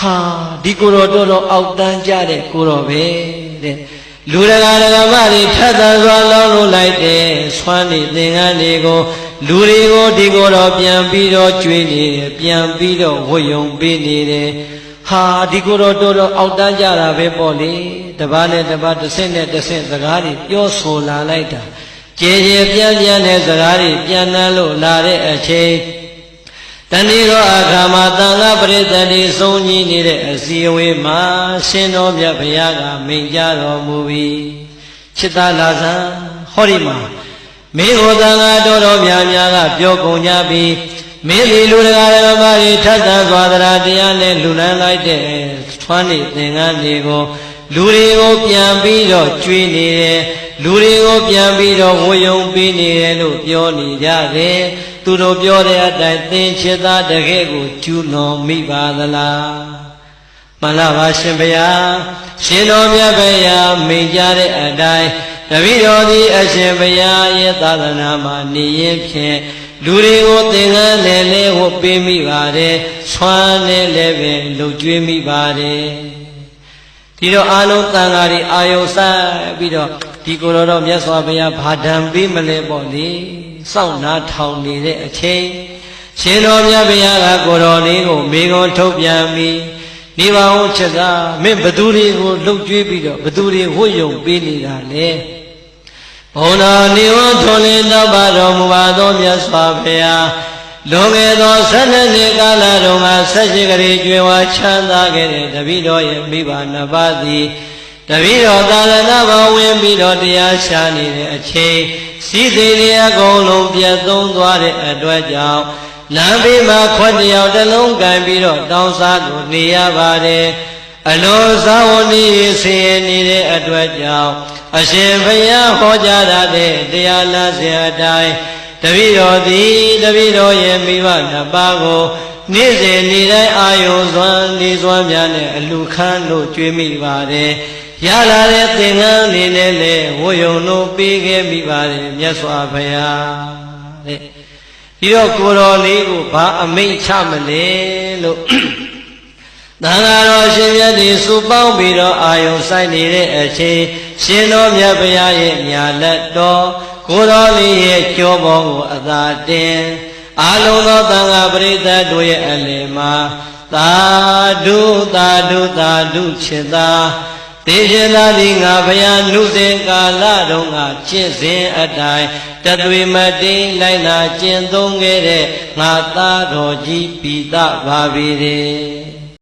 ဟာဒီကိုတော်တော်အောက်တန်းကြတဲ့ကိုတော်ပဲတဲ့လူတကာတကာမတွေထပ်သန်စွာလောင်းလို့လိုက်တယ်ဆွမ်းနေသင်္ကန်းတွေကိုလူတွေကိုဒီကိုတော်ပြန်ပြီးတော့ကျွေးနေတယ်ပြန်ပြီးတော့ဝတ်ယုံပေးနေတယ်ဟာဒီကိုတော်တော်အောက်တန်းကြတာပဲပေါ့လေတပတ်နဲ့တပတ်တစ်ဆင့်နဲ့တစ်ဆင့်စကားတွေပြောဆိုလာလိုက်တာကျေကျေပြန့်ပြန့်တဲ့စကားတွေပြန်နှံလို့လာတဲ့အချိန်တဏှိရောအခါမှာသံဃာပရိသတ်တွေစုံညီနေတဲ့အစည်းအဝေးမှာရှင်တော်မြတ်ဘုရားကမိန့်ကြားတော်မူပြီးချစ်သားလာဆံဟောဒီမှာမင်းကိုသံဃာတော်များများကပြောကုန်ကြပြီးမင်းဒီလူတရားဓမ္မတွေထပ်သန်စွာတရားနဲ့လူလန်းလိုက်တဲ့ထွန်းနေသင်္ကန်းတွေကိုလူတွေကိုပြန်ပြီးတော့ကျွေးနေတယ်လူတွေကိုပြန်ပြီးတော့ဝယုံပေးနေတယ်လို့ပြောနေကြတယ်သူတို့ပြောတဲ့အတိုင်းသင်ချစ်သားတကယ်ကိုကျူးလွန်မိပါသလားမှန်လားပါရှင်ဘုရားရှင်တော်မြတ်ဘုရားမိန့်ကြားတဲ့အတိုင်းတပည့်တော်သည်အရှင်ဘုရားရဲ့သာသနာမှာနေရင်ဖြင့်လူတွေကိုသင်္ကန်းနဲ့လည်းဝတ်ပေးမိပါတယ်ဆွမ်းနဲ့လည်းပဲလှုပ်ကြွေးမိပါတယ်ဒီတော့အာလုံးတန်ဃာတွေအာယုံဆိုင်ပြီးတော့ဒီကိုယ်တော်မြတ်စွာဘုရားဘာဒံပေးမလဲပေါ့လေစောင့်နာထောင်နေတဲ့အချိန်ရှင်တော်မြတ်ဘုရားကကိုယ်တော်လေးကိုမိဂုံထုတ်ပြန်ပြီးနေပါဦးချက်ကမင်းဘသူတွေကိုလှုပ်ကြွေးပြီးတော့ဘသူတွေဝတ်ယုံပေးနေတာလဲဘုံတော်နေဝထွန်လင်းတော့ပါတော်မူပါသောမြတ်စွာဘုရားလွန်ခဲ့သော12နှစ်ကာလတုန်းက18ကလေးကျွေးဝါချမ်းသာခဲ့တဲ့တပည့်တော်ရဲ့မိဘနှစ်ပါးသည်တပည့်တော်သာသနာ့ဘောင်ဝင်ပြီးတော့တရားရှာနေတဲ့အချိန်စီးစိမ်တွေအကုန်လုံးပြတ်သုံးသွားတဲ့အတွက်ကြောင့်လမ်းဘေးမှာခွက်တယောက်တစ်လုံးကန်ပြီးတော့တောင်းစားလို့နေရပါတယ်အလိုစားဝန်ဤဆင်းရဲနေတဲ့အတွက်ကြောင့်အရှင်ဘုရားဟောကြားတဲ့တရားလမ်းစဉ်အတိုင်းတပည့်တော်သည်တပည့်တော်ရဲ့မိဘနှစ်ပါးကိုနေ့စဉ်နေ့တိုင်းအာယုံစွမ်းနေစွမ်းများနဲ့အလူခန်းလို့ကြွေးမိပါတယ်ရလာတဲ့သင်္ကန်းလေးနဲ့လည်းဝတ်ယုံလို့ပေးခဲ့မိပါတယ်မြတ်စွာဘုရားတဲ့ဒီတော့ကိုယ်တော်လေးကိုဘာအမိန့်ချမလဲလို့သံဃာတော်ရှင်မြတ်တွေစုပေါင်းပြီးတော့အာယုံဆိုင်နေတဲ့အချိန်ရှင်တော်မြတ်ဘုရားရဲ့ညာလက်တော်ကိုယ်တော်လေးရဲ့ကြောပေါ်ကိုအသာတင်အာလုံးသောသံဃာပရိသတ်တို့ရဲ့အလယ်မှာသာဓုသာဓုသာဓုချစ်သာသေရှင်သာသည်ငါဘုရားနုစဉ်ကာလတုန်းကကျင့်စဉ်အတိုင်းတသွေမတိန်လိုက်လာကျင့်သုံးခဲ့တဲ့ငါသားတော်ကြီးပိသပါပေတယ်